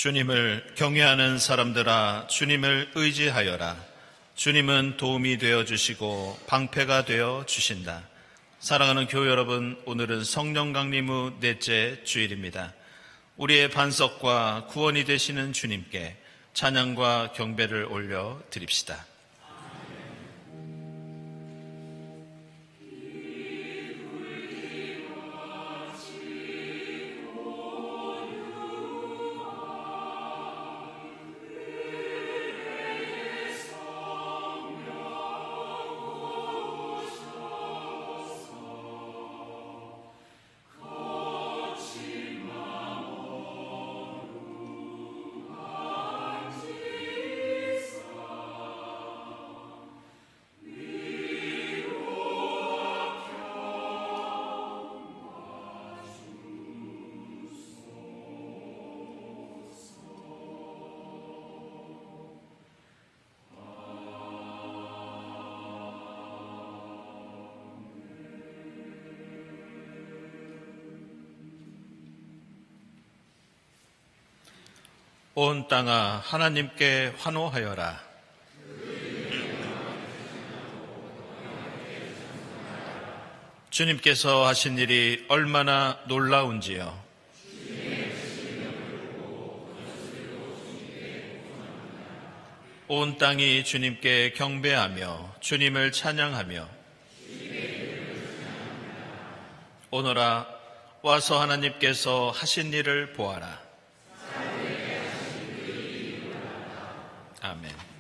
주님을 경외하는 사람들아, 주님을 의지하여라. 주님은 도움이 되어 주시고 방패가 되어 주신다. 사랑하는 교회 여러분, 오늘은 성령 강림 후 넷째 주일입니다. 우리의 반석과 구원이 되시는 주님께 찬양과 경배를 올려 드립시다. 온 땅아 하나님께 환호하여라. 주님께서 하신 일이 얼마나 놀라운지요. 온 땅이 주님께 경배하며 주님을 찬양하며 오너라 와서 하나님께서 하신 일을 보아라. 아멘.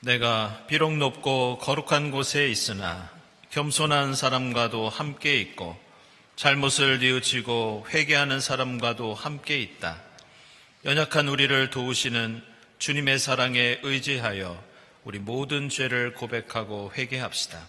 내가 비록 높고 거룩한 곳에 있으나 겸손한 사람과도 함께 있고 잘못을 뉘우치고 회개하는 사람과도 함께 있다. 연약한 우리를 도우시는 주님의 사랑에 의지하여 우리 모든 죄를 고백하고 회개합시다.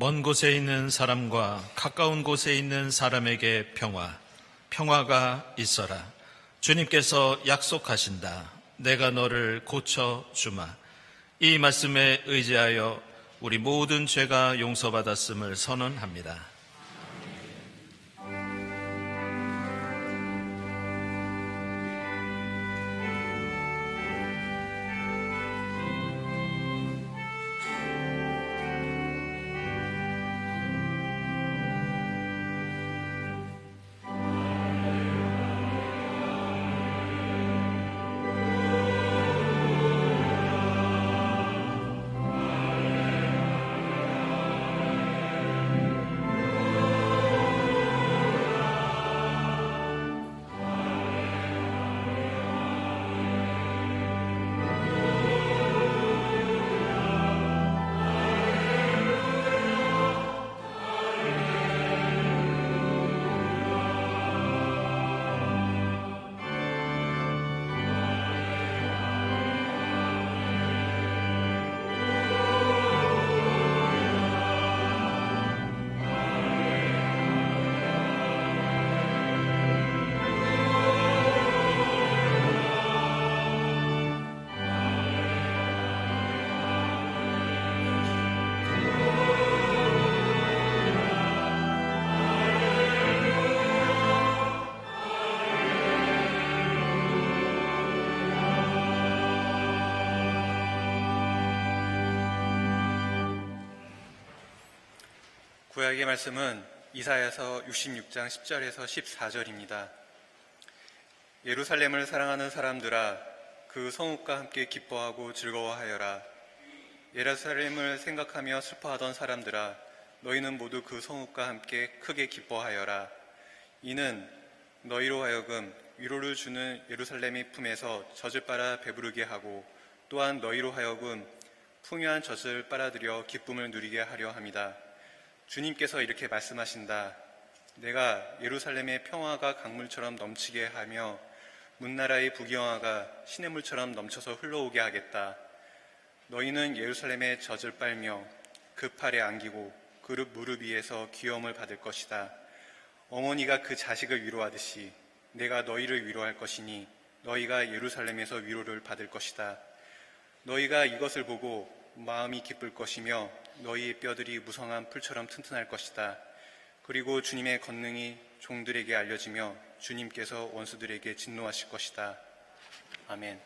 먼 곳에 있는 사람과 가까운 곳에 있는 사람에게 평화가 있어라. 주님께서 약속하신다. 내가 너를 고쳐주마. 이 말씀에 의지하여 우리 모든 죄가 용서받았음을 선언합니다. 구약의 말씀은 이사야서 66장 10절에서 14절입니다. 예루살렘을 사랑하는 사람들아, 그 성읍과 함께 기뻐하고 즐거워하여라. 예루살렘을 생각하며 슬퍼하던 사람들아, 너희는 모두 그 성읍과 함께 크게 기뻐하여라. 이는 너희로 하여금 위로를 주는 예루살렘의 품에서 젖을 빨아 배부르게 하고, 또한 너희로 하여금 풍요한 젖을 빨아들여 기쁨을 누리게 하려 함이다. 주님께서 이렇게 말씀하신다. 내가 예루살렘의 평화가 강물처럼 넘치게 하며 문나라의 부귀영화가 시냇물처럼 넘쳐서 흘러오게 하겠다. 너희는 예루살렘의 젖을 빨며 그 팔에 안기고 그 무릎 위에서 귀여움을 받을 것이다. 어머니가 그 자식을 위로하듯이 내가 너희를 위로할 것이니 너희가 예루살렘에서 위로를 받을 것이다. 너희가 이것을 보고 마음이 기쁠 것이며 너희의 뼈들이 무성한 풀처럼 튼튼할 것이다. 그리고 주님의 권능이 종들에게 알려지며 주님께서 원수들에게 진노하실 것이다. 아멘.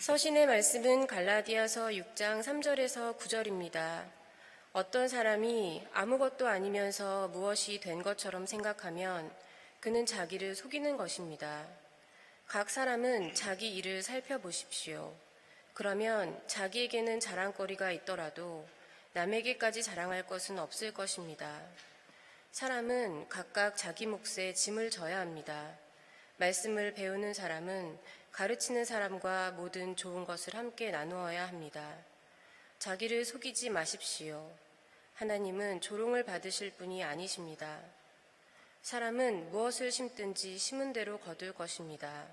서신의 말씀은 갈라디아서 6장 3절에서 9절입니다. 어떤 사람이 아무것도 아니면서 무엇이 된 것처럼 생각하면 그는 자기를 속이는 것입니다. 각 사람은 자기 일을 살펴보십시오. 그러면 자기에게는 자랑거리가 있더라도 남에게까지 자랑할 것은 없을 것입니다. 사람은 각각 자기 몫에 짐을 져야 합니다. 말씀을 배우는 사람은 가르치는 사람과 모든 좋은 것을 함께 나누어야 합니다. 자기를 속이지 마십시오. 하나님은 조롱을 받으실 분이 아니십니다. 사람은 무엇을 심든지 심은 대로 거둘 것입니다.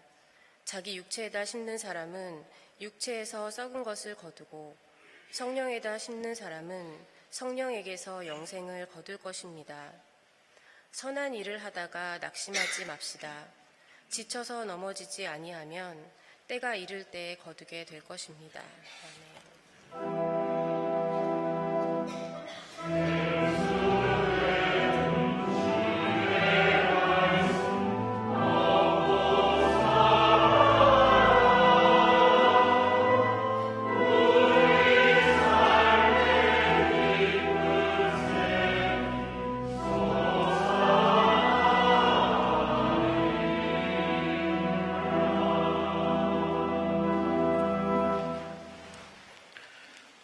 자기 육체에다 심는 사람은 육체에서 썩은 것을 거두고 성령에다 심는 사람은 성령에게서 영생을 거둘 것입니다. 선한 일을 하다가 낙심하지 맙시다. 지쳐서 넘어지지 아니하면 때가 이를 때에 거두게 될 것입니다. 아멘.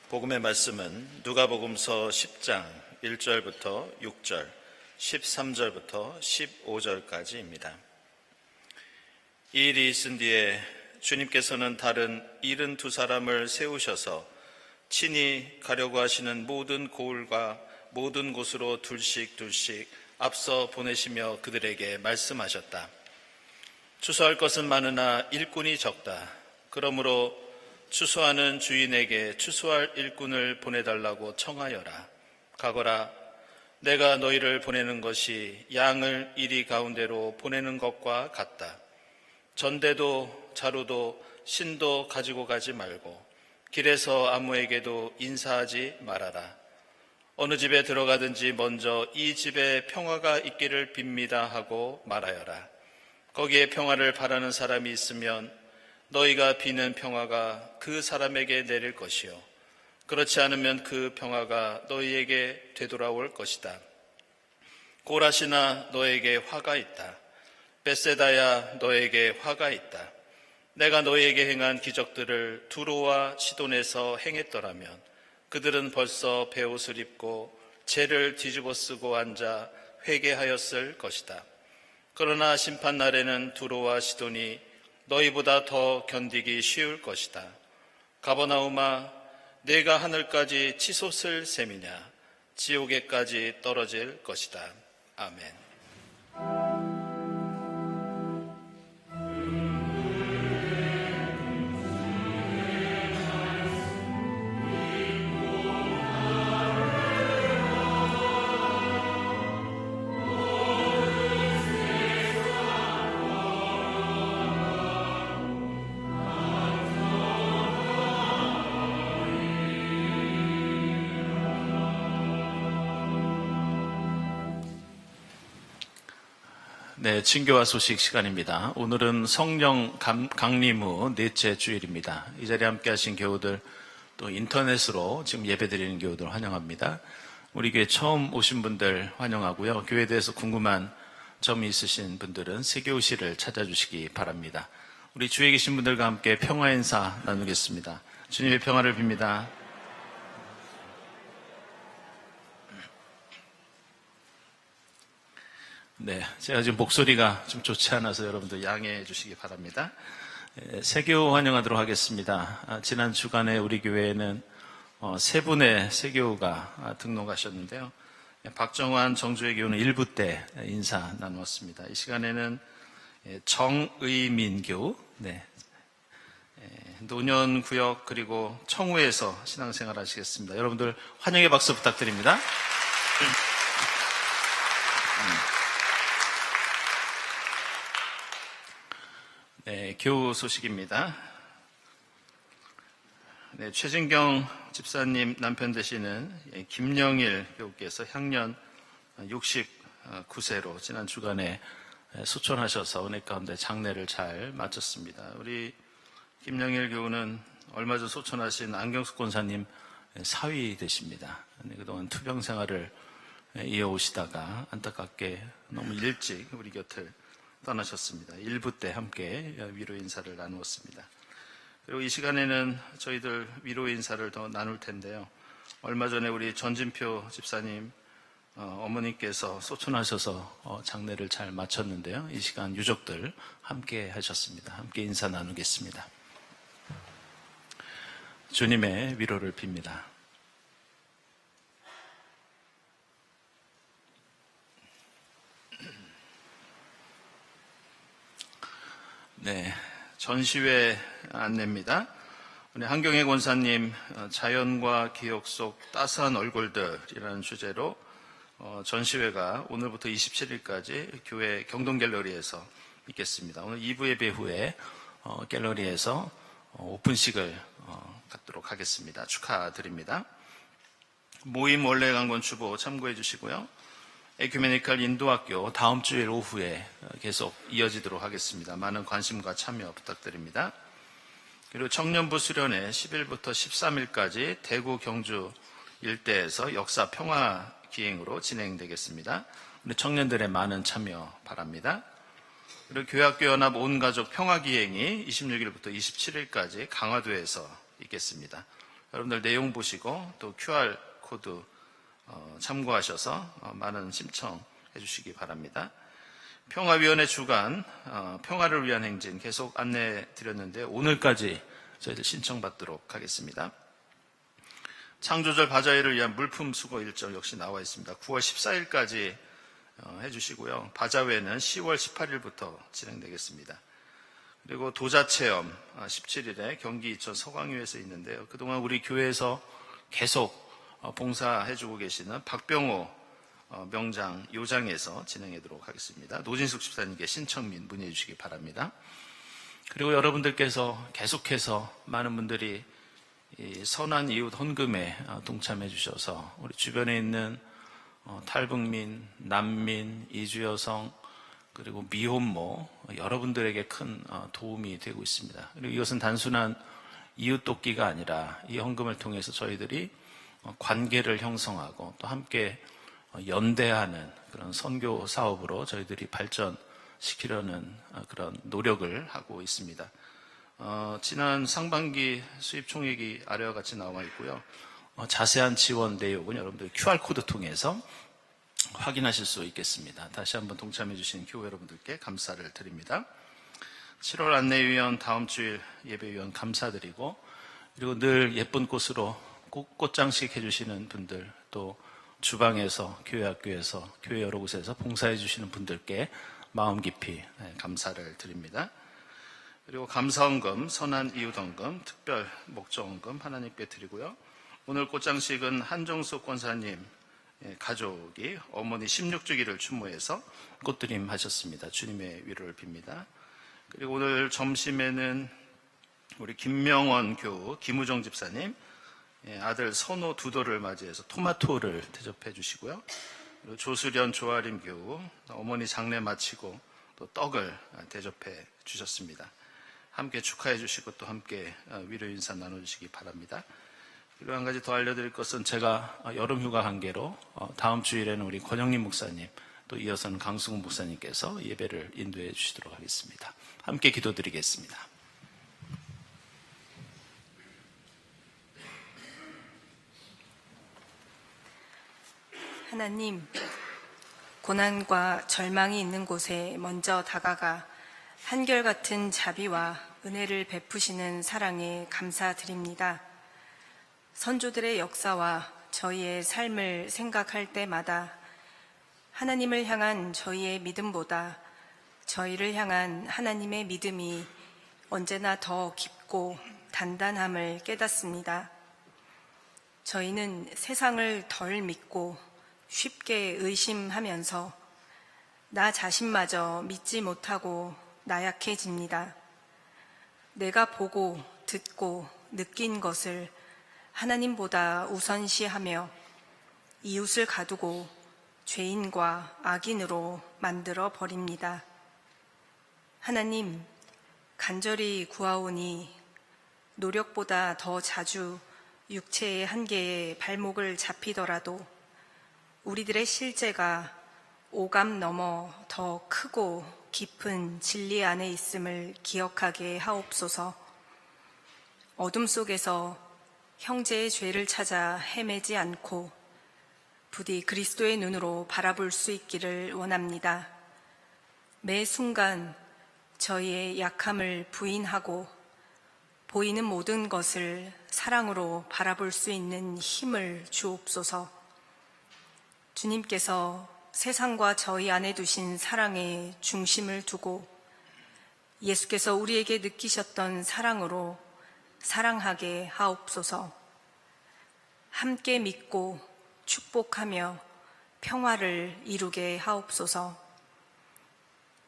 복음의 말씀은 누가복음서 10장 1절부터 6절, 13절부터 15절까지입니다. 이 일이 있은 뒤에 주님께서는 다른 72사람을 세우셔서 친히 가려고 하시는 모든 고을과 모든 곳으로 둘씩 앞서 보내시며 그들에게 말씀하셨다. 추수할 것은 많으나 일꾼이 적다. 그러므로 추수하는 주인에게 추수할 일꾼을 보내달라고 청하여라. 가거라. 내가 너희를 보내는 것이 양을 이리 가운데로 보내는 것과 같다. 전대도 자루도 신도 가지고 가지 말고 길에서 아무에게도 인사하지 말아라. 어느 집에 들어가든지 먼저 이 집에 평화가 있기를 빕니다 하고 말하여라. 거기에 평화를 바라는 사람이 있으면 너희가 비는 평화가 그 사람에게 내릴 것이요 그렇지 않으면 그 평화가 너희에게 되돌아올 것이다. 고라시나 너에게 화가 있다. 벳세다야 너에게 화가 있다. 내가 너희에게 행한 기적들을 두로와 시돈에서 행했더라면 그들은 벌써 베옷을 입고 재를 뒤집어 쓰고 앉아 회개하였을 것이다. 그러나 심판날에는 두로와 시돈이 너희보다 더 견디기 쉬울 것이다. 가버나움아, 내가 하늘까지 치솟을 셈이냐? 지옥에까지 떨어질 것이다. 아멘. 네, 친교와 소식 시간입니다. 오늘은 성령 강림 후 넷째 주일입니다. 이 자리에 함께 하신 교우들, 또 인터넷으로 지금 예배드리는 교우들 환영합니다. 우리 교회 처음 오신 분들 환영하고요. 교회에 대해서 궁금한 점이 있으신 분들은 세교실을 찾아주시기 바랍니다. 우리 주위에 계신 분들과 함께 평화 인사 나누겠습니다. 주님의 평화를 빕니다. 네, 제가 지금 목소리가 좀 좋지 않아서 여러분들 양해해 주시기 바랍니다. 세교 환영하도록 하겠습니다. 지난 주간에 우리 교회에는 세 분의 세교가 등록하셨는데요. 박정환 정주의 교우는 1부 때 인사 나누었습니다. 이 시간에는 정의민 교우, 노년구역 그리고 청우에서 신앙생활 하시겠습니다. 여러분들 환영의 박수 부탁드립니다. 네, 교우 소식입니다. 네, 최진경 집사님 남편 되시는 김영일 교우께서 향년 69세로 지난 주간에 소천하셔서 은혜 가운데 장례를 잘 마쳤습니다. 우리 김영일 교우는 얼마 전 소천하신 안경숙 권사님 사위 되십니다. 그동안 투병 생활을 이어오시다가 안타깝게 너무 일찍 우리 곁을 떠나셨습니다. 1부 때 함께 위로 인사를 나누었습니다. 그리고 이 시간에는 저희들 위로 인사를 더 나눌 텐데요. 얼마 전에 우리 전진표 집사님 어머니께서 소천하셔서 장례를 잘 마쳤는데요. 이 시간 유족들 함께 하셨습니다. 함께 인사 나누겠습니다. 주님의 위로를 빕니다. 네, 전시회 안내입니다. 우리 한경애 권사님 자연과 기억 속 따스한 얼굴들이라는 주제로 전시회가 오늘부터 27일까지 교회 경동갤러리에서 있겠습니다. 오늘 2부 예배 후에 갤러리에서 오픈식을 갖도록 하겠습니다. 축하드립니다. 모임 원래 강권 추보 참고해 주시고요. 에큐메니컬 인도학교 다음 주일 오후에 계속 이어지도록 하겠습니다. 많은 관심과 참여 부탁드립니다. 그리고 청년부 수련회 10일부터 13일까지 대구 경주 일대에서 역사 평화 기행으로 진행되겠습니다. 우리 청년들의 많은 참여 바랍니다. 그리고 교회학교 연합 온 가족 평화 기행이 26일부터 27일까지 강화도에서 있겠습니다. 여러분들 내용 보시고 또 QR 코드 참고하셔서 많은 신청해 주시기 바랍니다. 평화위원회 주간 평화를 위한 행진 계속 안내해 드렸는데 오늘까지 저희들 신청받도록 하겠습니다. 창조절 바자회를 위한 물품 수거 일정 역시 나와 있습니다. 9월 14일까지 해주시고요. 바자회는 10월 18일부터 진행되겠습니다. 그리고 도자체험 17일에 경기 이천 서광유에서 있는데요. 그동안 우리 교회에서 계속 봉사해주고 계시는 박병호 명장 요장에서 진행하도록 하겠습니다. 노진숙 집사님께 신청 및 문의해 주시기 바랍니다. 그리고 여러분들께서 계속해서 많은 분들이 이 선한 이웃 헌금에 동참해 주셔서 우리 주변에 있는 탈북민, 난민, 이주여성 그리고 미혼모 여러분들에게 큰 도움이 되고 있습니다. 그리고 이것은 단순한 이웃 돕기가 아니라 이 헌금을 통해서 저희들이 관계를 형성하고 또 함께 연대하는 그런 선교 사업으로 저희들이 발전시키려는 그런 노력을 하고 있습니다. 지난 상반기 수입 총액이 아래와 같이 나와 있고요. 자세한 지원 내용은 여러분들 QR코드 통해서 확인하실 수 있겠습니다. 다시 한번 동참해 주신 교회 여러분들께 감사를 드립니다. 7월 안내위원 다음 주일 예배위원 감사드리고 그리고 늘 예쁜 꽃으로 꽃장식 해주시는 분들 또 주방에서 교회 학교에서 교회 여러 곳에서 봉사해 주시는 분들께 마음 깊이 감사를 드립니다. 그리고 감사헌금, 선한 이웃헌금, 특별 목적헌금 하나님께 드리고요. 오늘 꽃장식은 한정숙 권사님 가족이 어머니 16주기를 추모해서 꽃드림 하셨습니다. 주님의 위로를 빕니다. 그리고 오늘 점심에는 우리 김명원 교우, 김우정 집사님 아들 선호 두도를 맞이해서 토마토를 대접해 주시고요. 그리고 조수련 조아림 교우 어머니 장례 마치고 또 떡을 대접해 주셨습니다. 함께 축하해 주시고 또 함께 위로 인사 나눠주시기 바랍니다. 그리고 한 가지 더 알려드릴 것은 제가 여름휴가 관계로 다음 주일에는 우리 권영림 목사님 또 이어서는 강승훈 목사님께서 예배를 인도해 주시도록 하겠습니다. 함께 기도드리겠습니다. 하나님, 고난과 절망이 있는 곳에 먼저 다가가 한결같은 자비와 은혜를 베푸시는 사랑에 감사드립니다. 선조들의 역사와 저희의 삶을 생각할 때마다 하나님을 향한 저희의 믿음보다 저희를 향한 하나님의 믿음이 언제나 더 깊고 단단함을 깨닫습니다. 저희는 세상을 덜 믿고 쉽게 의심하면서 나 자신마저 믿지 못하고 나약해집니다. 내가 보고 듣고 느낀 것을 하나님보다 우선시하며 이웃을 가두고 죄인과 악인으로 만들어 버립니다. 하나님, 간절히 구하오니 노력보다 더 자주 육체의 한계에 발목을 잡히더라도 우리들의 실제가 오감 넘어 더 크고 깊은 진리 안에 있음을 기억하게 하옵소서. 어둠 속에서 형제의 죄를 찾아 헤매지 않고 부디 그리스도의 눈으로 바라볼 수 있기를 원합니다. 매 순간 저희의 약함을 부인하고 보이는 모든 것을 사랑으로 바라볼 수 있는 힘을 주옵소서. 주님께서 세상과 저희 안에 두신 사랑에 중심을 두고 예수께서 우리에게 느끼셨던 사랑으로 사랑하게 하옵소서. 함께 믿고 축복하며 평화를 이루게 하옵소서.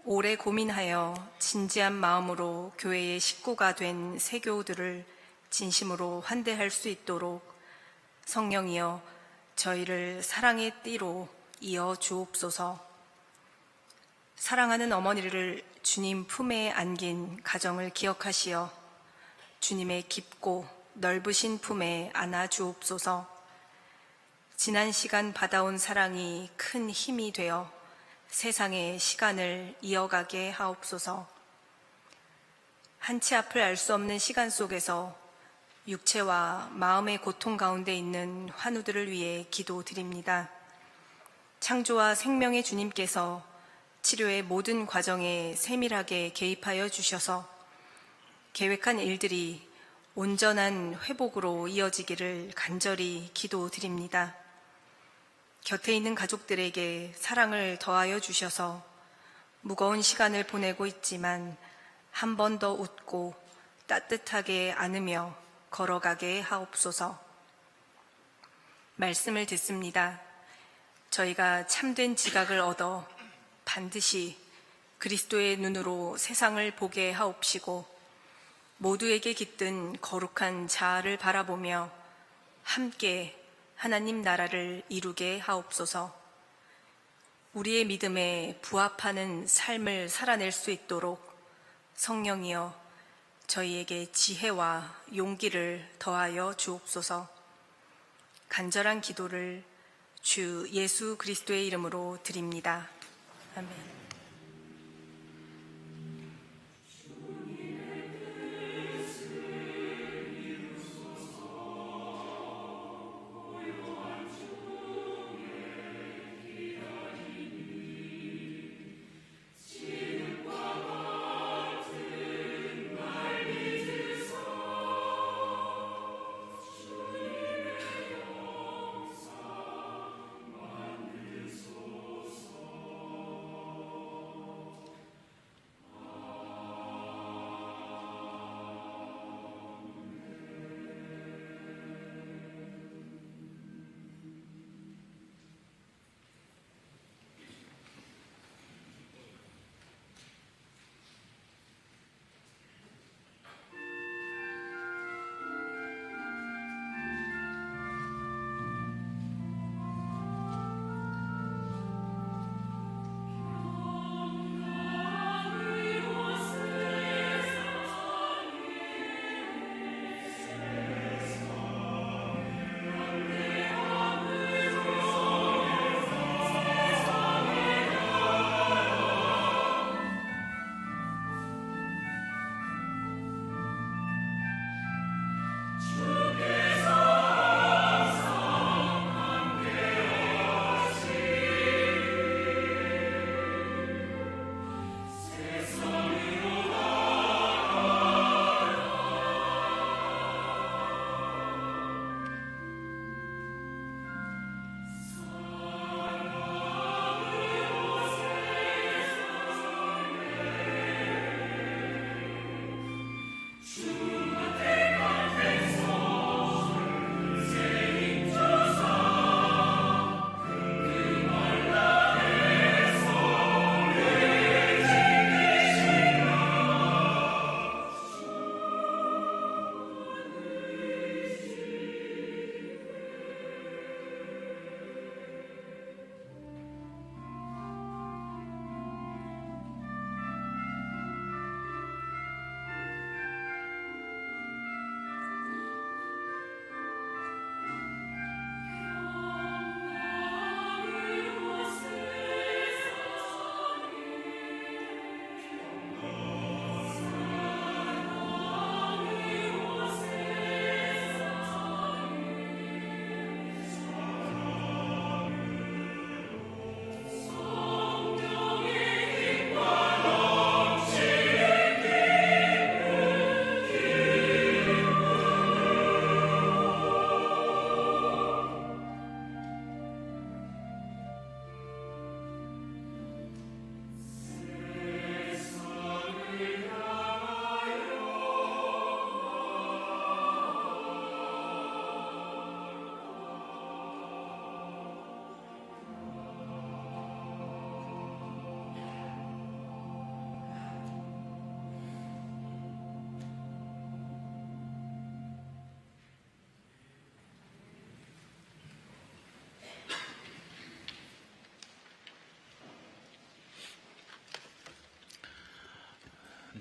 오래 고민하여 진지한 마음으로 교회의 식구가 된 세교우들을 진심으로 환대할 수 있도록 성령이여 저희를 사랑의 띠로 이어 주옵소서. 사랑하는 어머니를 주님 품에 안긴 가정을 기억하시어 주님의 깊고 넓으신 품에 안아 주옵소서. 지난 시간 받아온 사랑이 큰 힘이 되어 세상의 시간을 이어가게 하옵소서. 한치 앞을 알 수 없는 시간 속에서 육체와 마음의 고통 가운데 있는 환우들을 위해 기도드립니다. 창조와 생명의 주님께서 치료의 모든 과정에 세밀하게 개입하여 주셔서 계획한 일들이 온전한 회복으로 이어지기를 간절히 기도드립니다. 곁에 있는 가족들에게 사랑을 더하여 주셔서 무거운 시간을 보내고 있지만 한 번 더 웃고 따뜻하게 안으며 걸어가게 하옵소서. 말씀을 듣습니다. 저희가 참된 지각을 얻어 반드시 그리스도의 눈으로 세상을 보게 하옵시고 모두에게 깃든 거룩한 자아를 바라보며 함께 하나님 나라를 이루게 하옵소서. 우리의 믿음에 부합하는 삶을 살아낼 수 있도록 성령이여 저희에게 지혜와 용기를 더하여 주옵소서. 간절한 기도를 주 예수 그리스도의 이름으로 드립니다. 아멘.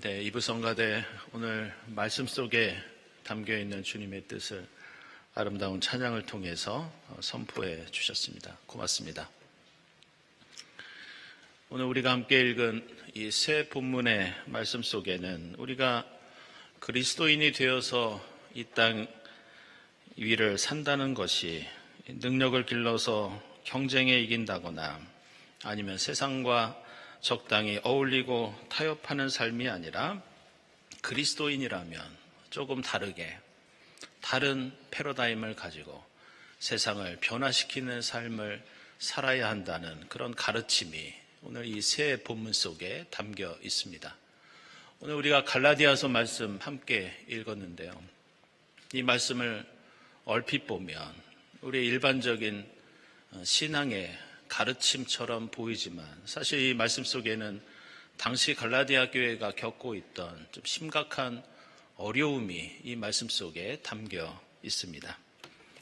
네, 이부성가대 오늘 말씀 속에 담겨있는 주님의 뜻을 아름다운 찬양을 통해서 선포해 주셨습니다. 고맙습니다. 오늘 우리가 함께 읽은 이 새 본문의 말씀 속에는 우리가 그리스도인이 되어서 이 땅 위를 산다는 것이 능력을 길러서 경쟁에 이긴다거나 아니면 세상과 적당히 어울리고 타협하는 삶이 아니라 그리스도인이라면 조금 다르게 다른 패러다임을 가지고 세상을 변화시키는 삶을 살아야 한다는 그런 가르침이 오늘 이 새 본문 속에 담겨 있습니다. 오늘 우리가 갈라디아서 말씀 함께 읽었는데요. 이 말씀을 얼핏 보면 우리의 일반적인 신앙의 가르침처럼 보이지만 사실 이 말씀 속에는 당시 갈라디아 교회가 겪고 있던 좀 심각한 어려움이 이 말씀 속에 담겨 있습니다.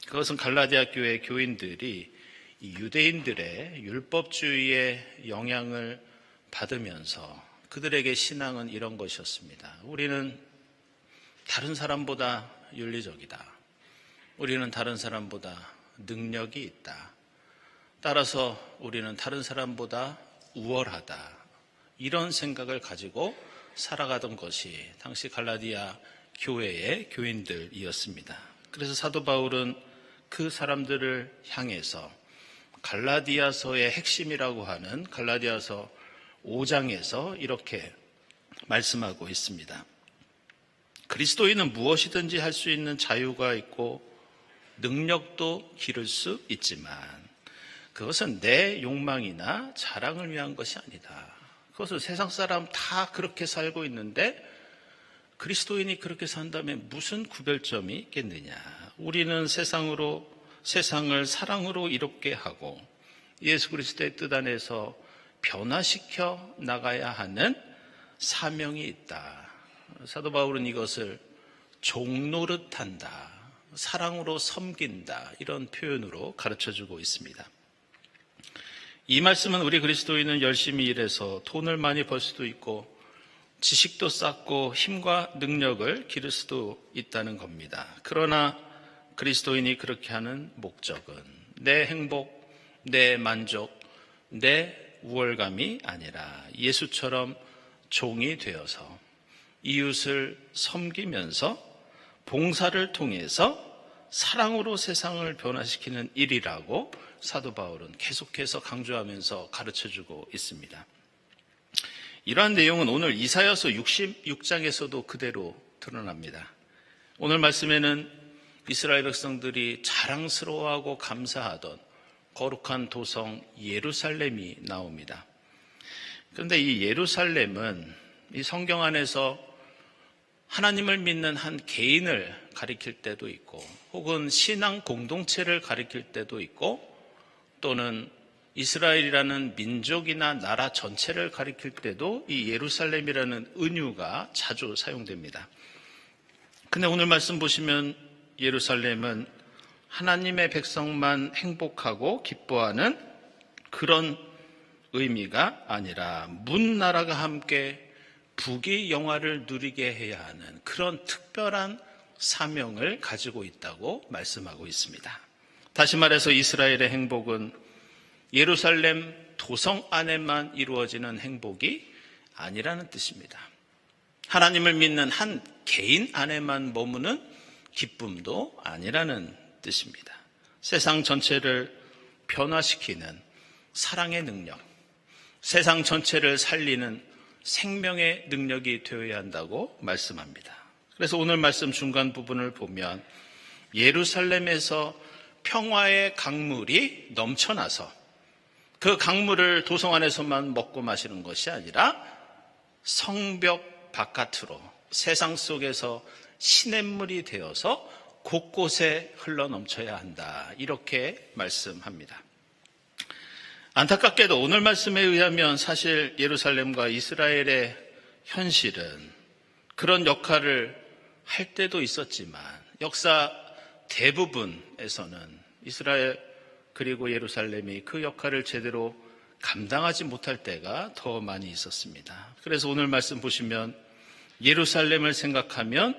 그것은 갈라디아 교회 교인들이 이 유대인들의 율법주의의 영향을 받으면서 그들에게 신앙은 이런 것이었습니다. 우리는 다른 사람보다 윤리적이다. 우리는 다른 사람보다 능력이 있다. 따라서 우리는 다른 사람보다 우월하다. 이런 생각을 가지고 살아가던 것이 당시 갈라디아 교회의 교인들이었습니다. 그래서 사도 바울은 그 사람들을 향해서 갈라디아서의 핵심이라고 하는 갈라디아서 5장에서 이렇게 말씀하고 있습니다. 그리스도인은 무엇이든지 할 수 있는 자유가 있고 능력도 기를 수 있지만 그것은 내 욕망이나 자랑을 위한 것이 아니다. 그것은 세상 사람 다 그렇게 살고 있는데 그리스도인이 그렇게 산다면 무슨 구별점이 있겠느냐. 우리는 세상을 사랑으로 이롭게 하고 예수 그리스도의 뜻 안에서 변화시켜 나가야 하는 사명이 있다. 사도 바울은 이것을 종노릇한다. 사랑으로 섬긴다. 이런 표현으로 가르쳐주고 있습니다. 이 말씀은 우리 그리스도인은 열심히 일해서 돈을 많이 벌 수도 있고 지식도 쌓고 힘과 능력을 기를 수도 있다는 겁니다. 그러나 그리스도인이 그렇게 하는 목적은 내 행복, 내 만족, 내 우월감이 아니라 예수처럼 종이 되어서 이웃을 섬기면서 봉사를 통해서 사랑으로 세상을 변화시키는 일이라고 사도 바울은 계속해서 강조하면서 가르쳐주고 있습니다. 이러한 내용은 오늘 이사야서 66장에서도 그대로 드러납니다. 오늘 말씀에는 이스라엘 백성들이 자랑스러워하고 감사하던 거룩한 도성 예루살렘이 나옵니다. 그런데 이 예루살렘은 이 성경 안에서 하나님을 믿는 한 개인을 가리킬 때도 있고 혹은 신앙 공동체를 가리킬 때도 있고 또는 이스라엘이라는 민족이나 나라 전체를 가리킬 때도 이 예루살렘이라는 은유가 자주 사용됩니다. 근데 오늘 말씀 보시면 예루살렘은 하나님의 백성만 행복하고 기뻐하는 그런 의미가 아니라 문나라가 함께 북의 영화를 누리게 해야 하는 그런 특별한 사명을 가지고 있다고 말씀하고 있습니다. 다시 말해서 이스라엘의 행복은 예루살렘 도성 안에만 이루어지는 행복이 아니라는 뜻입니다. 하나님을 믿는 한 개인 안에만 머무는 기쁨도 아니라는 뜻입니다. 세상 전체를 변화시키는 사랑의 능력, 세상 전체를 살리는 생명의 능력이 되어야 한다고 말씀합니다. 그래서 오늘 말씀 중간 부분을 보면 예루살렘에서 평화의 강물이 넘쳐나서 그 강물을 도성 안에서만 먹고 마시는 것이 아니라 성벽 바깥으로 세상 속에서 시냇물이 되어서 곳곳에 흘러넘쳐야 한다. 이렇게 말씀합니다. 안타깝게도 오늘 말씀에 의하면 사실 예루살렘과 이스라엘의 현실은 그런 역할을 할 때도 있었지만 역사 대부분에서는 이스라엘 그리고 예루살렘이 그 역할을 제대로 감당하지 못할 때가 더 많이 있었습니다. 그래서 오늘 말씀 보시면 예루살렘을 생각하면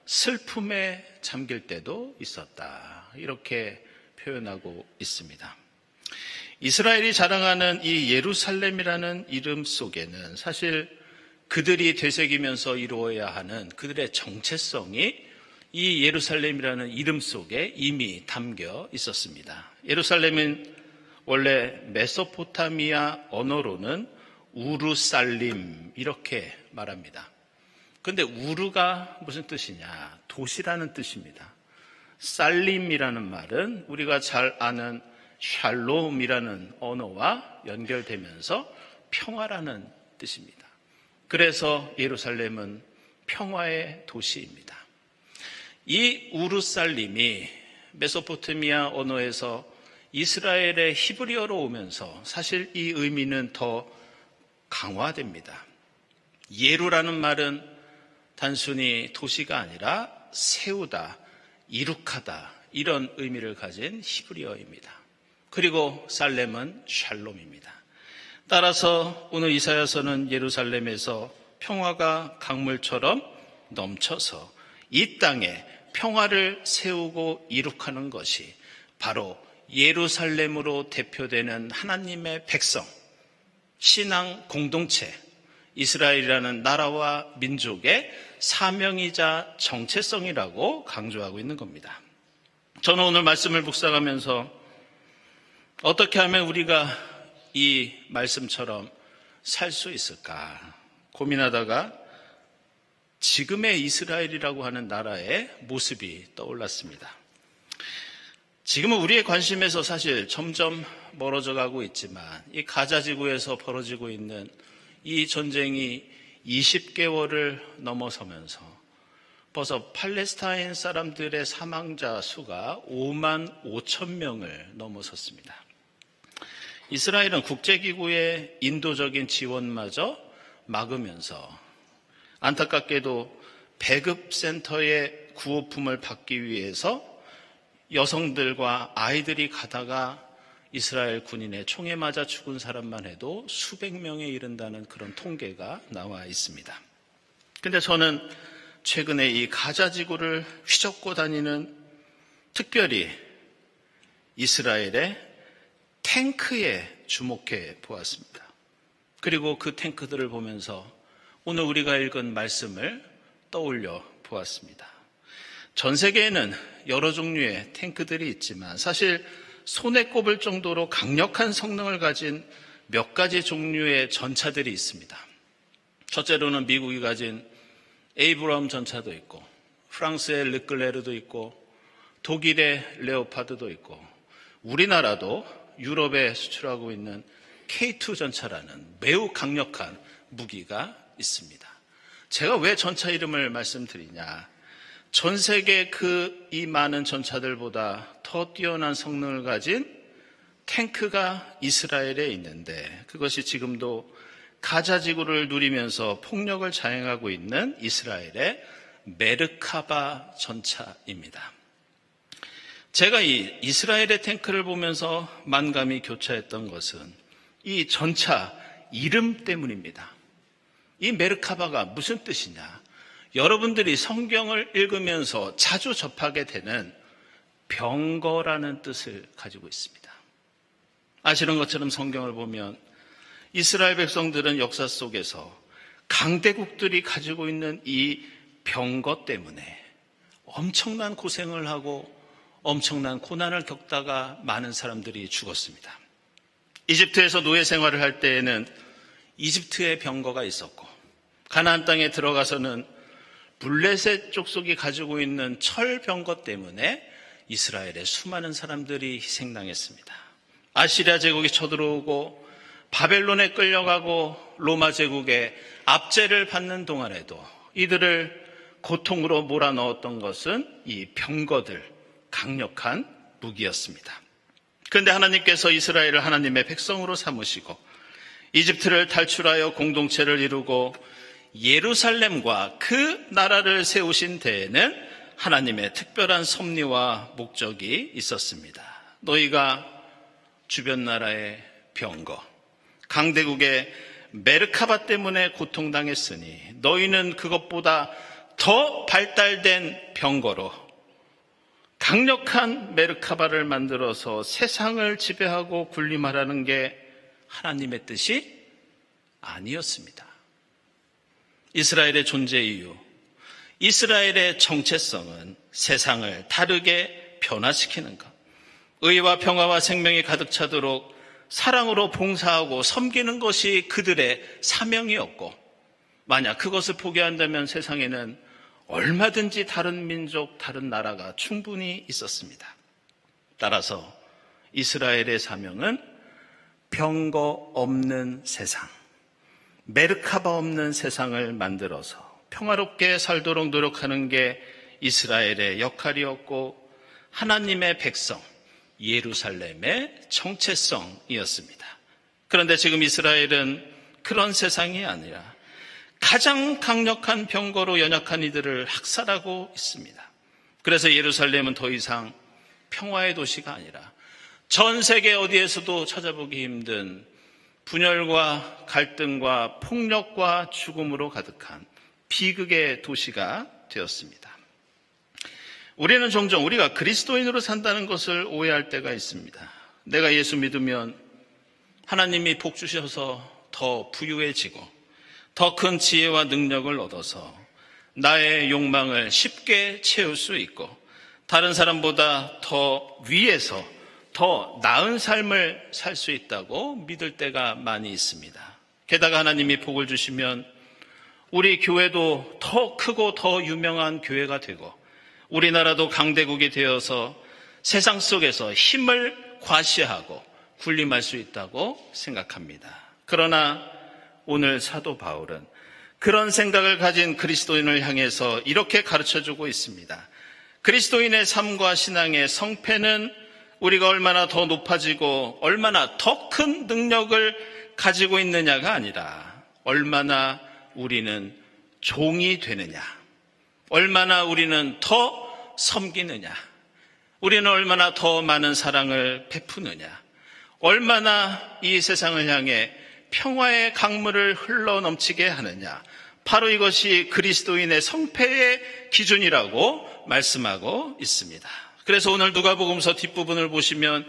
슬픔에 잠길 때도 있었다. 이렇게 표현하고 있습니다. 이스라엘이 자랑하는 이 예루살렘이라는 이름 속에는 사실 그들이 되새기면서 이루어야 하는 그들의 정체성이 이 예루살렘이라는 이름 속에 이미 담겨 있었습니다. 예루살렘은 원래 메소포타미아 언어로는 우르살림 이렇게 말합니다. 그런데 우르가 무슨 뜻이냐? 도시라는 뜻입니다. 살림이라는 말은 우리가 잘 아는 샬롬이라는 언어와 연결되면서 평화라는 뜻입니다. 그래서 예루살렘은 평화의 도시입니다. 이 우르살림이 메소포타미아 언어에서 이스라엘의 히브리어로 오면서 사실 이 의미는 더 강화됩니다. 예루라는 말은 단순히 도시가 아니라 세우다, 이룩하다 이런 의미를 가진 히브리어입니다. 그리고 살렘은 샬롬입니다. 따라서 오늘 이사야서는 예루살렘에서 평화가 강물처럼 넘쳐서 이 땅에 평화를 세우고 이룩하는 것이 바로 예루살렘으로 대표되는 하나님의 백성, 신앙 공동체, 이스라엘이라는 나라와 민족의 사명이자 정체성이라고 강조하고 있는 겁니다. 저는 오늘 말씀을 묵상하면서 어떻게 하면 우리가 이 말씀처럼 살 수 있을까 고민하다가 지금의 이스라엘이라고 하는 나라의 모습이 떠올랐습니다. 지금은 우리의 관심에서 사실 점점 멀어져 가고 있지만 이 가자 지구에서 벌어지고 있는 이 전쟁이 20개월을 넘어서면서 벌써 팔레스타인 사람들의 사망자 수가 5만 5천 명을 넘어섰습니다. 이스라엘은 국제기구의 인도적인 지원마저 막으면서 안타깝게도 배급센터의 구호품을 받기 위해서 여성들과 아이들이 가다가 이스라엘 군인의 총에 맞아 죽은 사람만 해도 수백 명에 이른다는 그런 통계가 나와 있습니다. 근데 저는 최근에 이 가자 지구를 휘젓고 다니는 특별히 이스라엘의 탱크에 주목해 보았습니다. 그리고 그 탱크들을 보면서 오늘 우리가 읽은 말씀을 떠올려 보았습니다. 전 세계에는 여러 종류의 탱크들이 있지만 사실 손에 꼽을 정도로 강력한 성능을 가진 몇 가지 종류의 전차들이 있습니다. 첫째로는 미국이 가진 에이브럼 전차도 있고 프랑스의 르클레르도 있고 독일의 레오파드도 있고 우리나라도 유럽에 수출하고 있는 K2 전차라는 매우 강력한 무기가 있습니다. 제가 왜 전차 이름을 말씀드리냐? 전 세계 이 많은 전차들보다 더 뛰어난 성능을 가진 탱크가 이스라엘에 있는데 그것이 지금도 가자 지구를 누리면서 폭력을 자행하고 있는 이스라엘의 메르카바 전차입니다. 제가 이 이스라엘의 탱크를 보면서 만감이 교차했던 것은 이 전차 이름 때문입니다. 이 메르카바가 무슨 뜻이냐? 여러분들이 성경을 읽으면서 자주 접하게 되는 병거라는 뜻을 가지고 있습니다. 아시는 것처럼 성경을 보면 이스라엘 백성들은 역사 속에서 강대국들이 가지고 있는 이 병거 때문에 엄청난 고생을 하고 엄청난 고난을 겪다가 많은 사람들이 죽었습니다. 이집트에서 노예 생활을 할 때에는 이집트의 병거가 있었고 가나안 땅에 들어가서는 블레셋 족속이 가지고 있는 철 병거 때문에 이스라엘의 수많은 사람들이 희생당했습니다. 아시리아 제국이 쳐들어오고 바벨론에 끌려가고 로마 제국의 압제를 받는 동안에도 이들을 고통으로 몰아넣었던 것은 이 병거들, 강력한 무기였습니다. 그런데 하나님께서 이스라엘을 하나님의 백성으로 삼으시고 이집트를 탈출하여 공동체를 이루고 예루살렘과 그 나라를 세우신 데에는 하나님의 특별한 섭리와 목적이 있었습니다. 너희가 주변 나라의 병거, 강대국의 메르카바 때문에 고통당했으니 너희는 그것보다 더 발달된 병거로 강력한 메르카바를 만들어서 세상을 지배하고 군림하라는 게 하나님의 뜻이 아니었습니다. 이스라엘의 존재 이유, 이스라엘의 정체성은 세상을 다르게 변화시키는 것, 의와 평화와 생명이 가득 차도록 사랑으로 봉사하고 섬기는 것이 그들의 사명이었고, 만약 그것을 포기한다면 세상에는 얼마든지 다른 민족, 다른 나라가 충분히 있었습니다. 따라서 이스라엘의 사명은 병거 없는 세상, 메르카바 없는 세상을 만들어서 평화롭게 살도록 노력하는 게 이스라엘의 역할이었고 하나님의 백성, 예루살렘의 정체성이었습니다. 그런데 지금 이스라엘은 그런 세상이 아니라 가장 강력한 병거로 연약한 이들을 학살하고 있습니다. 그래서 예루살렘은 더 이상 평화의 도시가 아니라 전 세계 어디에서도 찾아보기 힘든 분열과 갈등과 폭력과 죽음으로 가득한 비극의 도시가 되었습니다. 우리는 종종 우리가 그리스도인으로 산다는 것을 오해할 때가 있습니다. 내가 예수 믿으면 하나님이 복 주셔서 더 부유해지고 더 큰 지혜와 능력을 얻어서 나의 욕망을 쉽게 채울 수 있고 다른 사람보다 더 위에서 더 나은 삶을 살 수 있다고 믿을 때가 많이 있습니다. 게다가 하나님이 복을 주시면 우리 교회도 더 크고 더 유명한 교회가 되고 우리나라도 강대국이 되어서 세상 속에서 힘을 과시하고 군림할 수 있다고 생각합니다. 그러나 오늘 사도 바울은 그런 생각을 가진 그리스도인을 향해서 이렇게 가르쳐주고 있습니다. 그리스도인의 삶과 신앙의 성패는 우리가 얼마나 더 높아지고 얼마나 더 큰 능력을 가지고 있느냐가 아니라 얼마나 우리는 종이 되느냐, 얼마나 우리는 더 섬기느냐, 우리는 얼마나 더 많은 사랑을 베푸느냐, 얼마나 이 세상을 향해 평화의 강물을 흘러넘치게 하느냐, 바로 이것이 그리스도인의 성패의 기준이라고 말씀하고 있습니다. 그래서 오늘 누가복음서 뒷부분을 보시면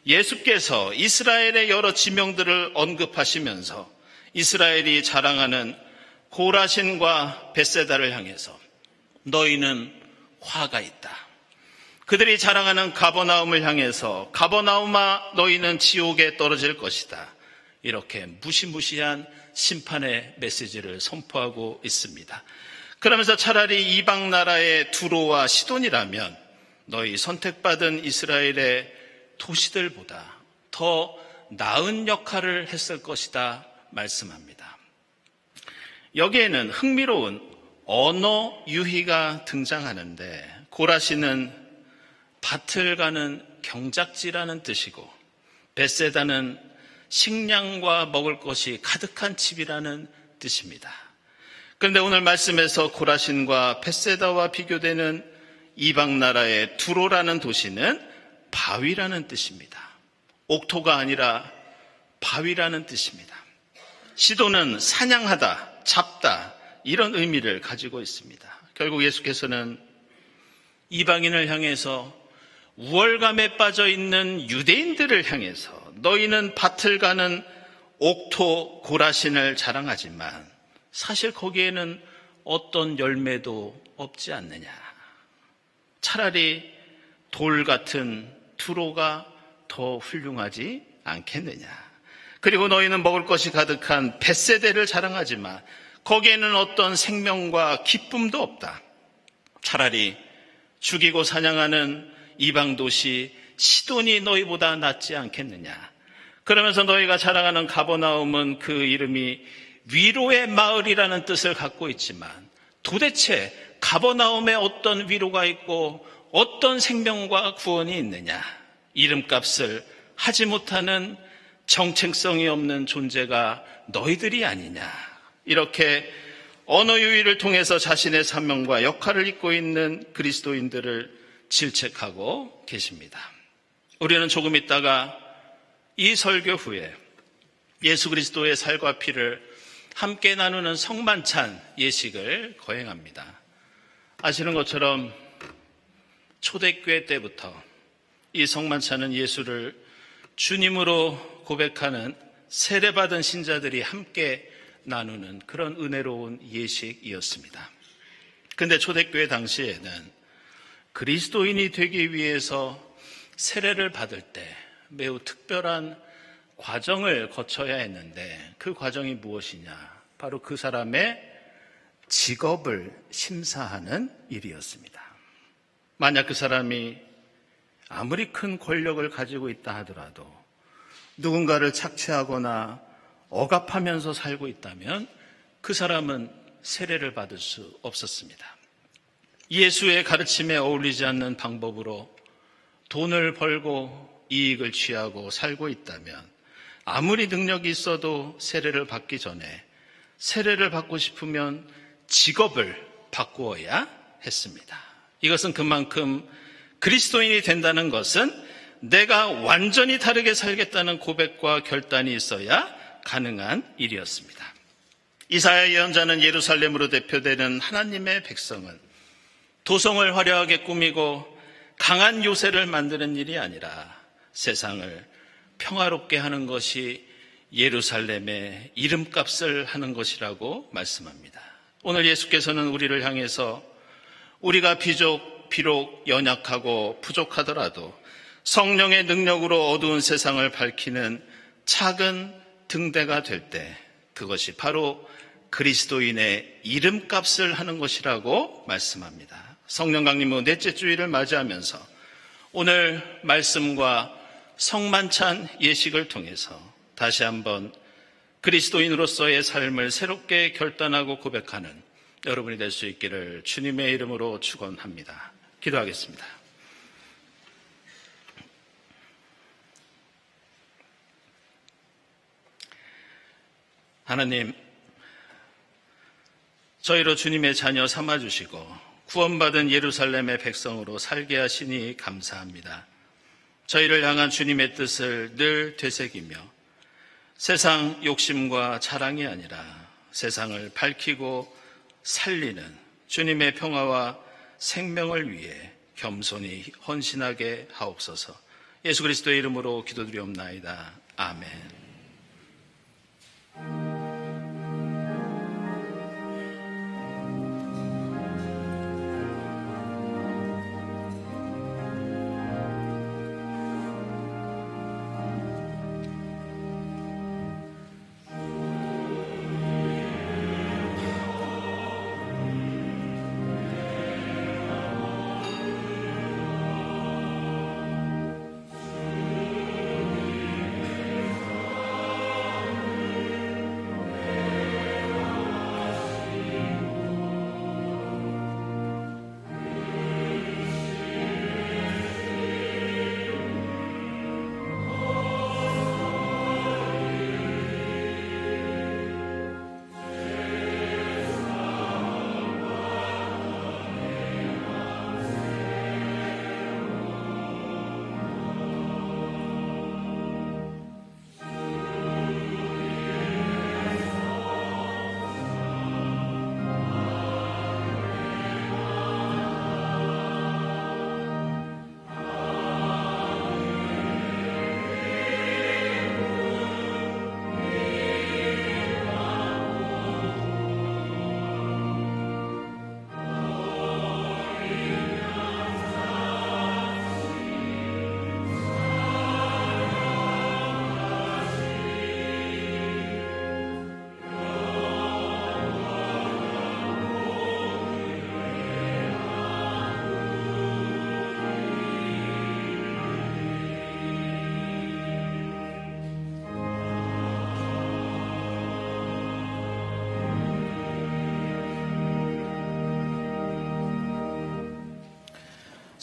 예수께서 이스라엘의 여러 지명들을 언급하시면서 이스라엘이 자랑하는 고라신과 벳세다를 향해서 너희는 화가 있다. 그들이 자랑하는 가버나움을 향해서 가버나움아 너희는 지옥에 떨어질 것이다. 이렇게 무시무시한 심판의 메시지를 선포하고 있습니다. 그러면서 차라리 이방 나라의 두로와 시돈이라면 너희 선택받은 이스라엘의 도시들보다 더 나은 역할을 했을 것이다 말씀합니다. 여기에는 흥미로운 언어 유희가 등장하는데 고라시는 밭을 가는 경작지라는 뜻이고 벳세다는 식량과 먹을 것이 가득한 집이라는 뜻입니다. 그런데 오늘 말씀에서 고라신과 벳세다와 비교되는 이방 나라의 두로라는 도시는 바위라는 뜻입니다. 옥토가 아니라 바위라는 뜻입니다. 시도는 사냥하다, 잡다 이런 의미를 가지고 있습니다. 결국 예수께서는 이방인을 향해서 우월감에 빠져 있는 유대인들을 향해서 너희는 밭을 가는 옥토 고라신을 자랑하지만 사실 거기에는 어떤 열매도 없지 않느냐. 차라리 돌 같은 두로가 더 훌륭하지 않겠느냐. 그리고 너희는 먹을 것이 가득한 벳세다를 자랑하지만 거기에는 어떤 생명과 기쁨도 없다. 차라리 죽이고 사냥하는 이방 도시 시돈이 너희보다 낫지 않겠느냐. 그러면서 너희가 자랑하는 가버나움은 그 이름이 위로의 마을이라는 뜻을 갖고 있지만 도대체 가버나움에 어떤 위로가 있고 어떤 생명과 구원이 있느냐. 이름값을 하지 못하는 정체성이 없는 존재가 너희들이 아니냐. 이렇게 언어 유희를 통해서 자신의 사명과 역할을 잇고 있는 그리스도인들을 질책하고 계십니다. 우리는 조금 있다가 이 설교 후에 예수 그리스도의 살과 피를 함께 나누는 성만찬 예식을 거행합니다. 아시는 것처럼 초대교회 때부터 이 성만찬은 예수를 주님으로 고백하는 세례받은 신자들이 함께 나누는 그런 은혜로운 예식이었습니다. 그런데 초대교회 당시에는 그리스도인이 되기 위해서 세례를 받을 때 매우 특별한 과정을 거쳐야 했는데 그 과정이 무엇이냐? 바로 그 사람의 직업을 심사하는 일이었습니다. 만약 그 사람이 아무리 큰 권력을 가지고 있다 하더라도 누군가를 착취하거나 억압하면서 살고 있다면 그 사람은 세례를 받을 수 없었습니다. 예수의 가르침에 어울리지 않는 방법으로 돈을 벌고 이익을 취하고 살고 있다면 아무리 능력이 있어도 세례를 받기 전에 세례를 받고 싶으면 직업을 바꾸어야 했습니다. 이것은 그만큼 그리스도인이 된다는 것은 내가 완전히 다르게 살겠다는 고백과 결단이 있어야 가능한 일이었습니다. 이사야 예언자는 예루살렘으로 대표되는 하나님의 백성은 도성을 화려하게 꾸미고 강한 요새를 만드는 일이 아니라 세상을 평화롭게 하는 것이 예루살렘의 이름값을 하는 것이라고 말씀합니다. 오늘 예수께서는 우리를 향해서 우리가 비록 연약하고 부족하더라도 성령의 능력으로 어두운 세상을 밝히는 작은 등대가 될 때 그것이 바로 그리스도인의 이름값을 하는 것이라고 말씀합니다. 성령 강림 후 넷째 주일을 맞이하면서 오늘 말씀과 성만찬 예식을 통해서 다시 한번 그리스도인으로서의 삶을 새롭게 결단하고 고백하는 여러분이 될 수 있기를 주님의 이름으로 축원합니다. 기도하겠습니다. 하나님, 저희로 주님의 자녀 삼아주시고 구원받은 예루살렘의 백성으로 살게 하시니 감사합니다. 저희를 향한 주님의 뜻을 늘 되새기며 세상 욕심과 자랑이 아니라 세상을 밝히고 살리는 주님의 평화와 생명을 위해 겸손히 헌신하게 하옵소서. 예수 그리스도의 이름으로 기도드리옵나이다. 아멘.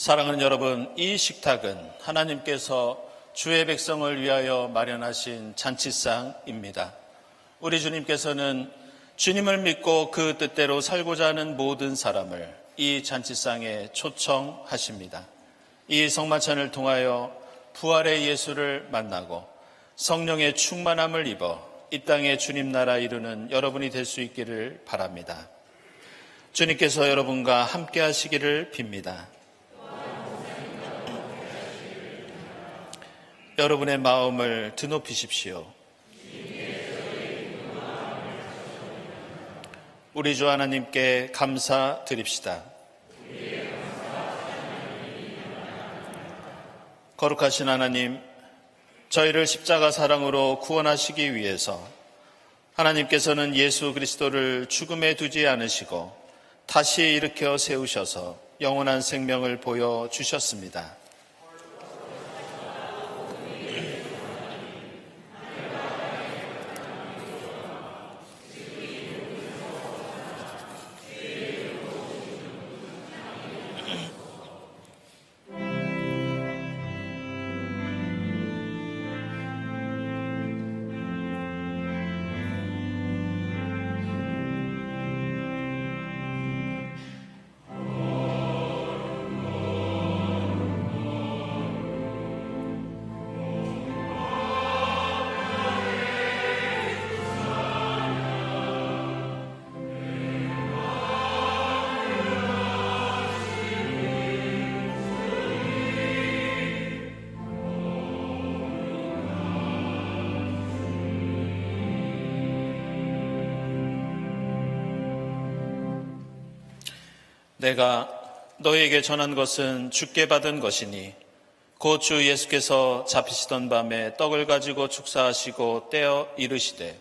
사랑하는 여러분, 이 식탁은 하나님께서 주의 백성을 위하여 마련하신 잔치상입니다. 우리 주님께서는 주님을 믿고 그 뜻대로 살고자 하는 모든 사람을 이 잔치상에 초청하십니다. 이 성만찬을 통하여 부활의 예수를 만나고 성령의 충만함을 입어 이 땅에 주님 나라 이루는 여러분이 될 수 있기를 바랍니다. 주님께서 여러분과 함께 하시기를 빕니다. 여러분의 마음을 드높이십시오. 우리 주 하나님께 감사드립시다. 거룩하신 하나님, 저희를 십자가 사랑으로 구원하시기 위해서 하나님께서는 예수 그리스도를 죽음에 두지 않으시고 다시 일으켜 세우셔서 영원한 생명을 보여주셨습니다. 내가 너희에게 전한 것은 주께 받은 것이니 곧 주 예수께서 잡히시던 밤에 떡을 가지고 축사하시고 떼어 이르시되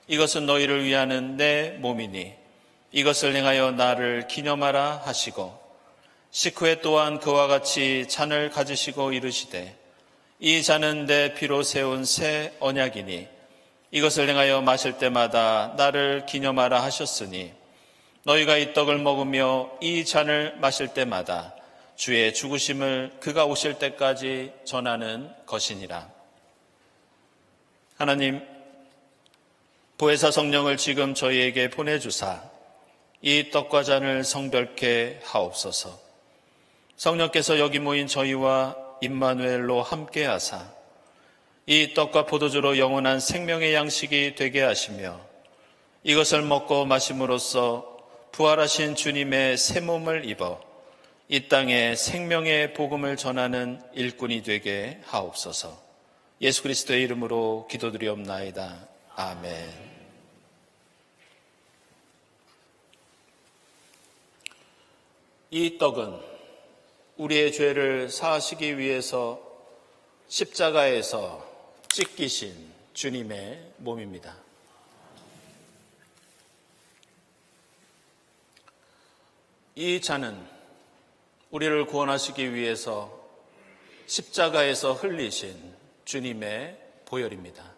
이것은 너희를 위하는 내 몸이니 이것을 행하여 나를 기념하라 하시고 식후에 또한 그와 같이 잔을 가지시고 이르시되 이 잔은 내 피로 세운 새 언약이니 이것을 행하여 마실 때마다 나를 기념하라 하셨으니 너희가 이 떡을 먹으며 이 잔을 마실 때마다 주의 죽으심을 그가 오실 때까지 전하는 것이니라. 하나님, 보혜사 성령을 지금 저희에게 보내주사 이 떡과 잔을 성별케 하옵소서. 성령께서 여기 모인 저희와 임마누엘로 함께하사 이 떡과 포도주로 영원한 생명의 양식이 되게 하시며 이것을 먹고 마심으로써 부활하신 주님의 새 몸을 입어 이 땅에 생명의 복음을 전하는 일꾼이 되게 하옵소서. 예수 그리스도의 이름으로 기도드리옵나이다. 아멘. 이 떡은 우리의 죄를 사하시기 위해서 십자가에서 찢기신 주님의 몸입니다. 이 잔은 우리를 구원하시기 위해서 십자가에서 흘리신 주님의 보혈입니다.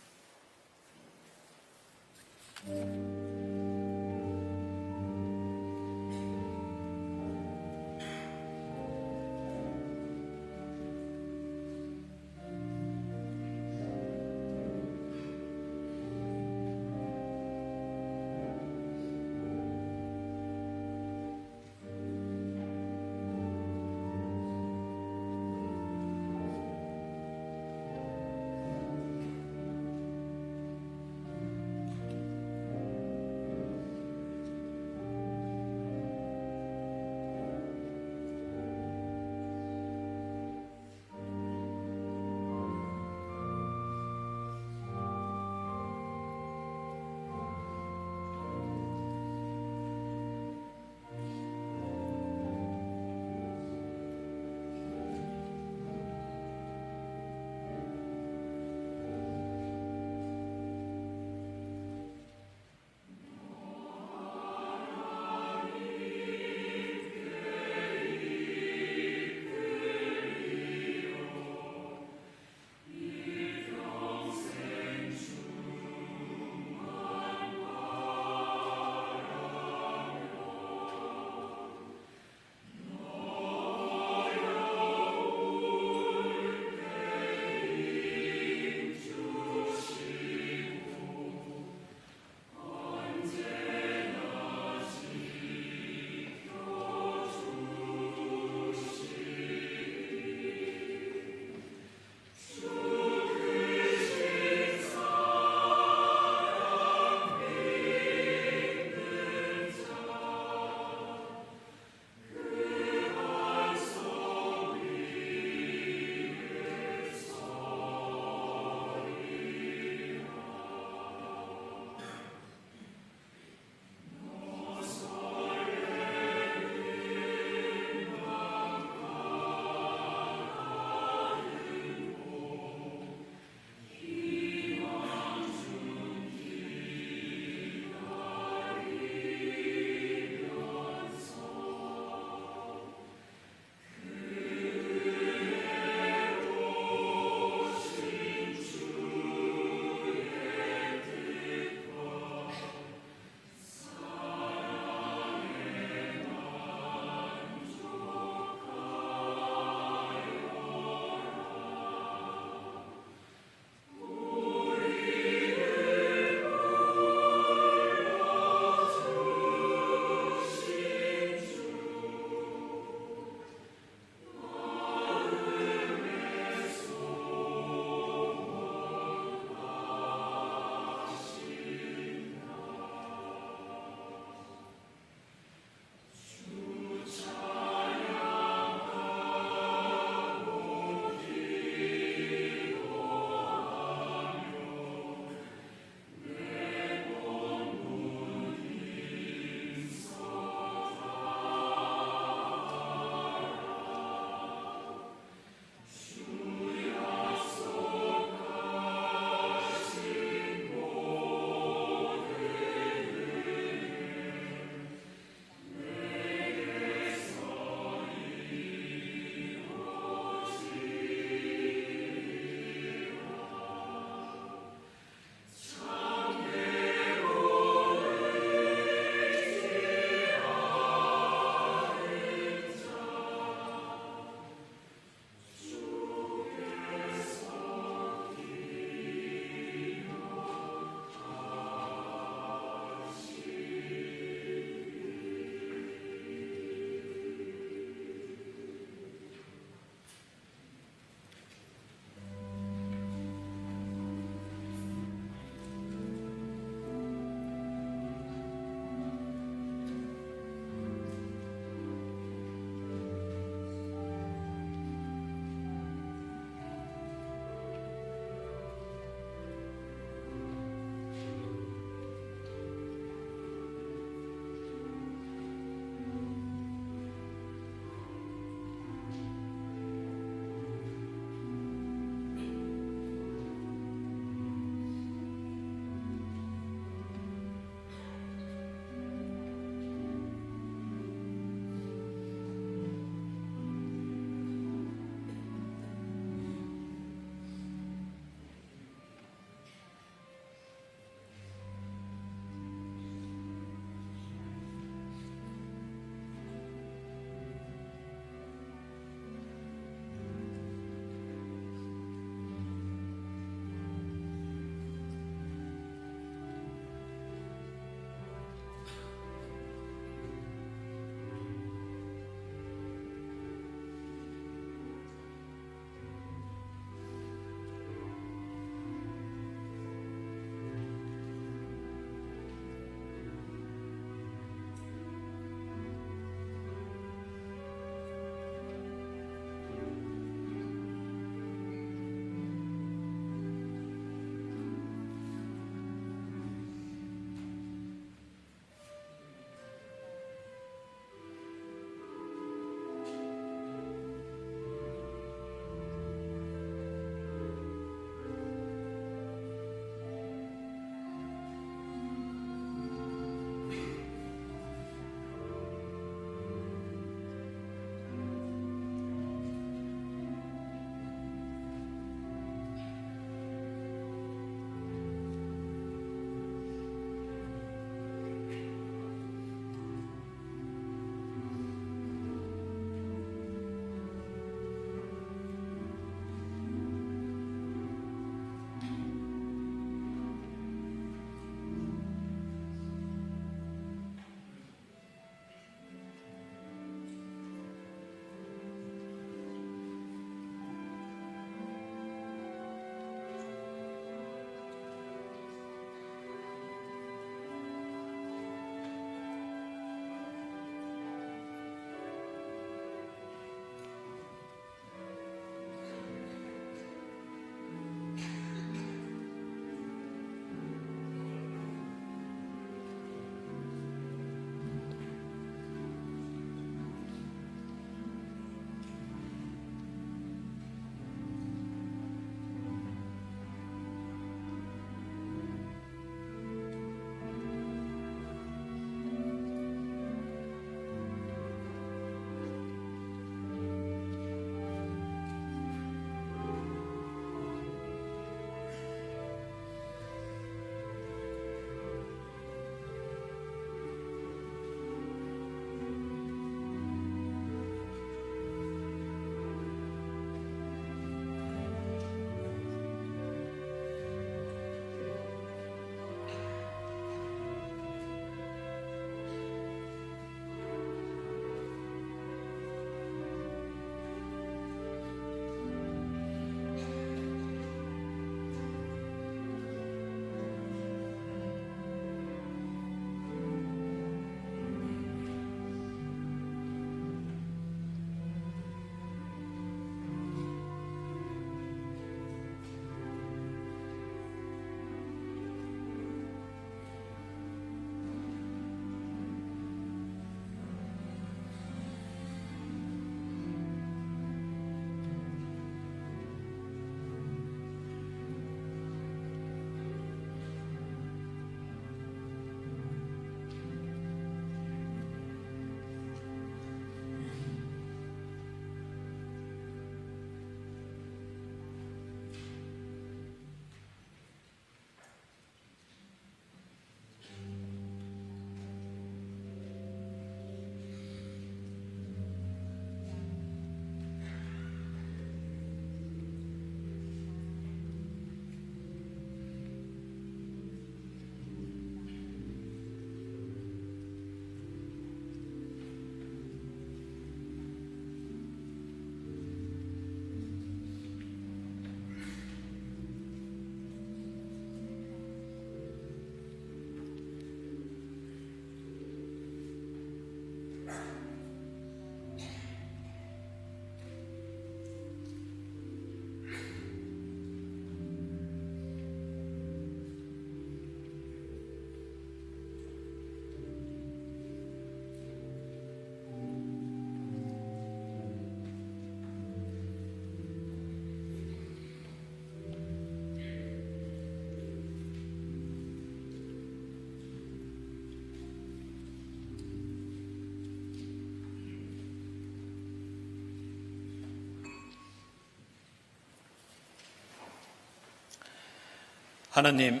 하나님,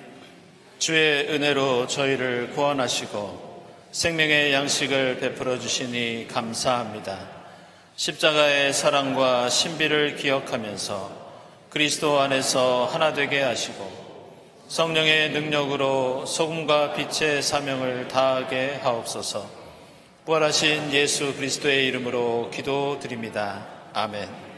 주의 은혜로 저희를 구원하시고 생명의 양식을 베풀어 주시니 감사합니다. 십자가의 사랑과 신비를 기억하면서 그리스도 안에서 하나 되게 하시고 성령의 능력으로 소금과 빛의 사명을 다하게 하옵소서. 부활하신 예수 그리스도의 이름으로 기도드립니다. 아멘.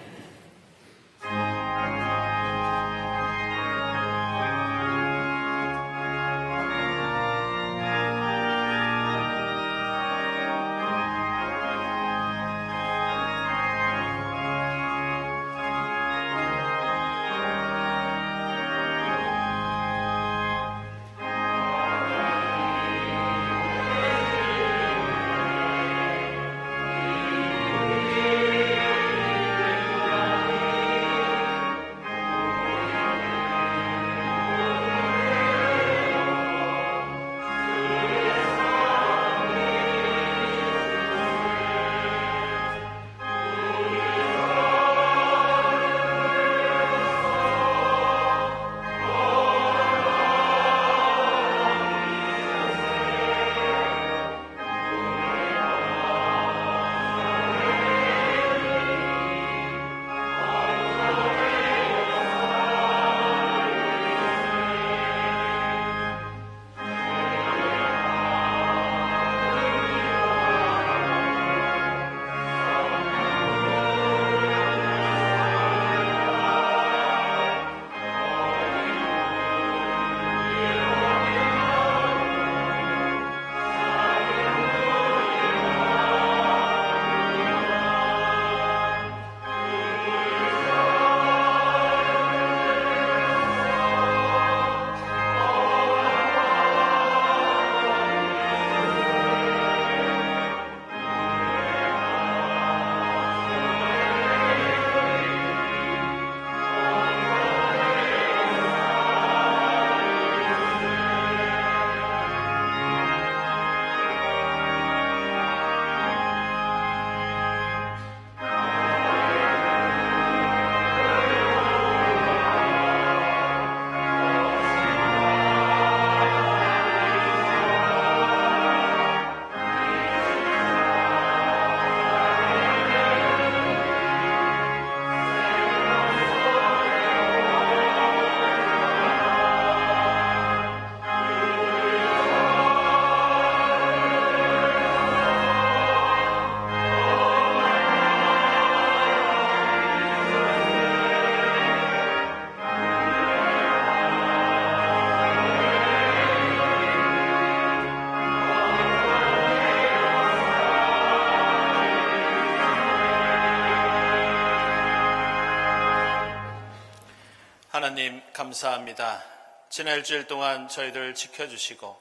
하나님 감사합니다. 지난 일주일 동안 저희들 지켜주시고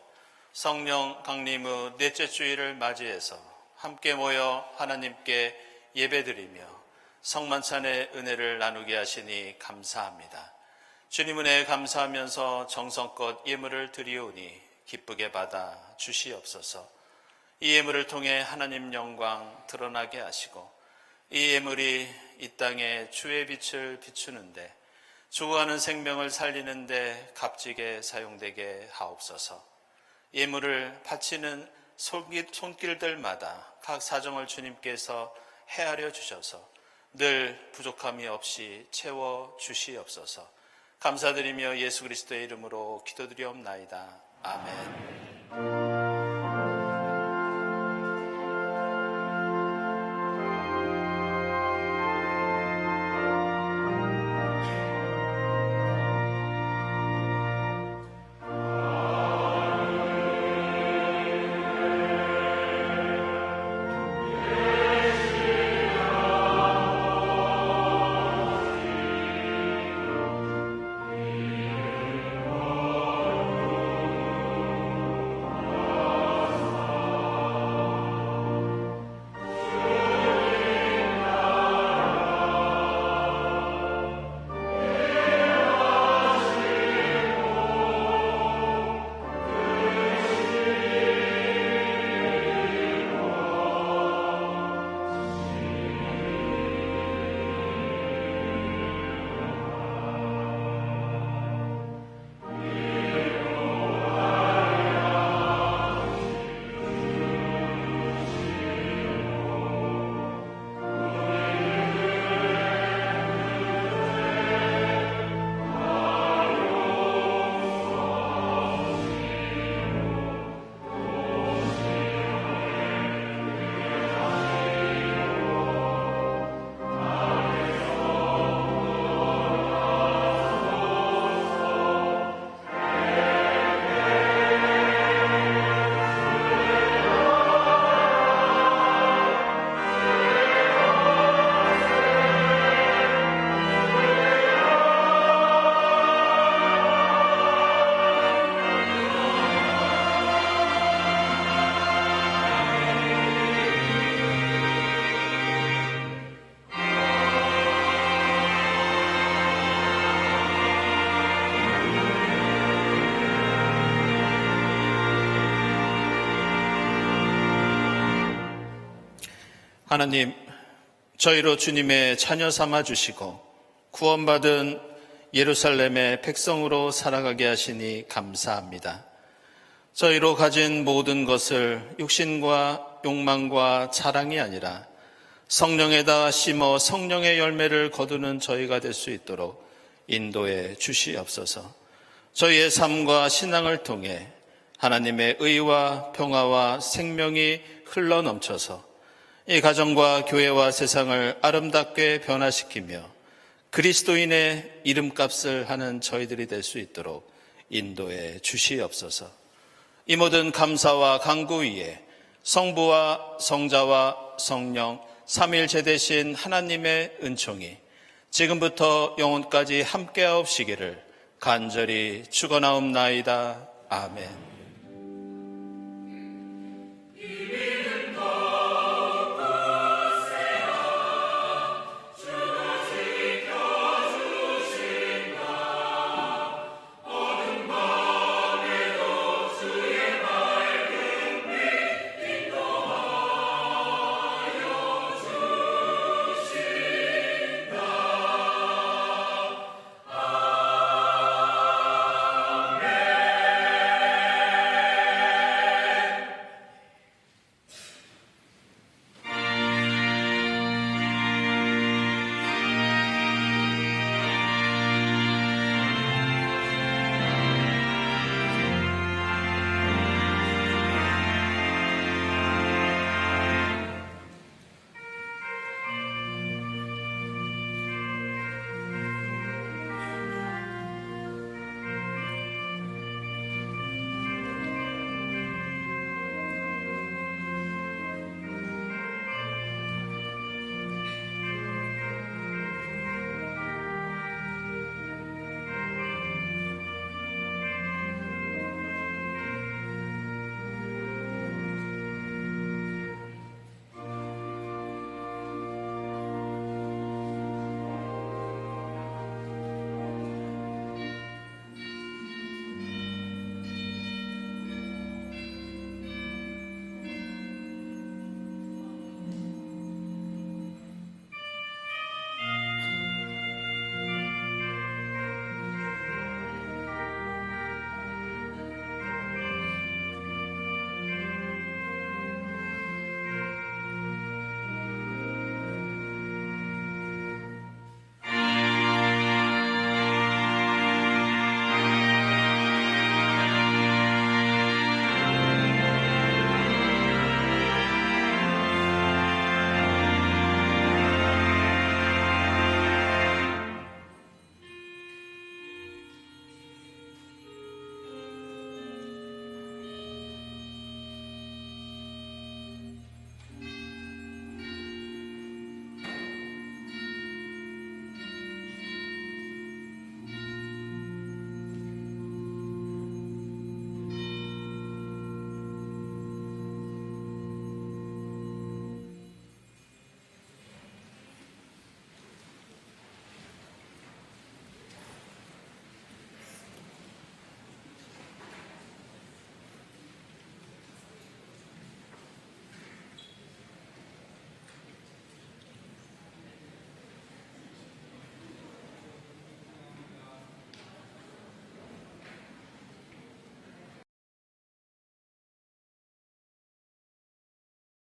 성령 강림의 넷째 주일을 맞이해서 함께 모여 하나님께 예배드리며 성만찬의 은혜를 나누게 하시니 감사합니다. 주님 은혜에 감사하면서 정성껏 예물을 드리오니 기쁘게 받아 주시옵소서. 이 예물을 통해 하나님 영광 드러나게 하시고 이 예물이 이 땅에 주의 빛을 비추는데 죽어가는 생명을 살리는데 값지게 사용되게 하옵소서. 예물을 바치는 손길들마다 각 사정을 주님께서 헤아려 주셔서 늘 부족함이 없이 채워 주시옵소서. 감사드리며 예수 그리스도의 이름으로 기도드리옵나이다. 아멘. 하나님, 저희로 주님의 자녀 삼아 주시고 구원받은 예루살렘의 백성으로 살아가게 하시니 감사합니다. 저희로 가진 모든 것을 육신과 욕망과 자랑이 아니라 성령에다 심어 성령의 열매를 거두는 저희가 될 수 있도록 인도해 주시옵소서. 저희의 삶과 신앙을 통해 하나님의 의와 평화와 생명이 흘러넘쳐서 이 가정과 교회와 세상을 아름답게 변화시키며 그리스도인의 이름값을 하는 저희들이 될 수 있도록 인도해 주시옵소서. 이 모든 감사와 간구 위에 성부와 성자와 성령 삼위일체 되신 하나님의 은총이 지금부터 영원까지 함께하옵시기를 간절히 축원하옵나이다. 아멘.